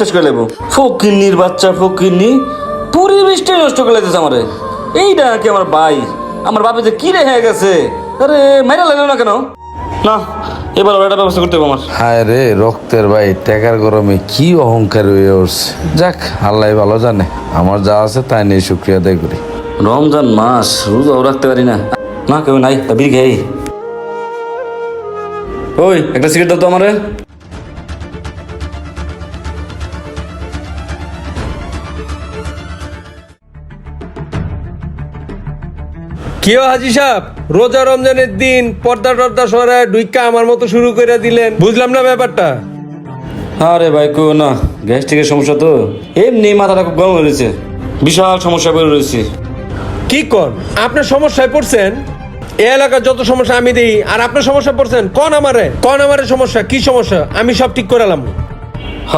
শেষ করে লেবো। ফকিন্নির বাচ্চা ফকিন্নি পরিবেশটাই নষ্ট করে লেগেছে আমারে। এইটা কি আমার ভাই? আমার বাপে যে কি রেখে গেছে, আরে মাইরা লাগলো না কেন? না, এবার ওর একটা ব্যবস্থা করতে হবে আমার। হায় রে রক্তের ভাই, টাকার গরমে কি অহংকার হয়ে উঠছে। যাক, আল্লাহ ভালো জানে, আমার যা আছে তাই নিয়ে শুক্রিয়া আদায় করি। রমজান মাস, রোজাও রাখতে পারি না। না কেউ নাই, তা বিড়ি খেয়ে। ওই একটা সিগারেট দাও তো আমারে। কেউ হাজি সাহেব, রোজা রমজানের দিন পর্দা টর্দা সরায় ডুইকা আমার মতো শুরু করে দিলেন, বুঝলাম না ব্যাপারটা। আরে ভাই কো না, গ্যাস্ট্রিকের সমস্যা তো, এমনি মাথাটা খুব গরম হয়েছে, বিশাল সমস্যা বের রয়েছে। কি কন, আপনার সমস্যায় পড়ছেন? এ এলাকার যত সমস্যা আমি দিই, আর আপনার সমস্যা পড়ছেন? কন আমারে সমস্যা, কি সমস্যা? আমি সব ঠিক করালাম। হ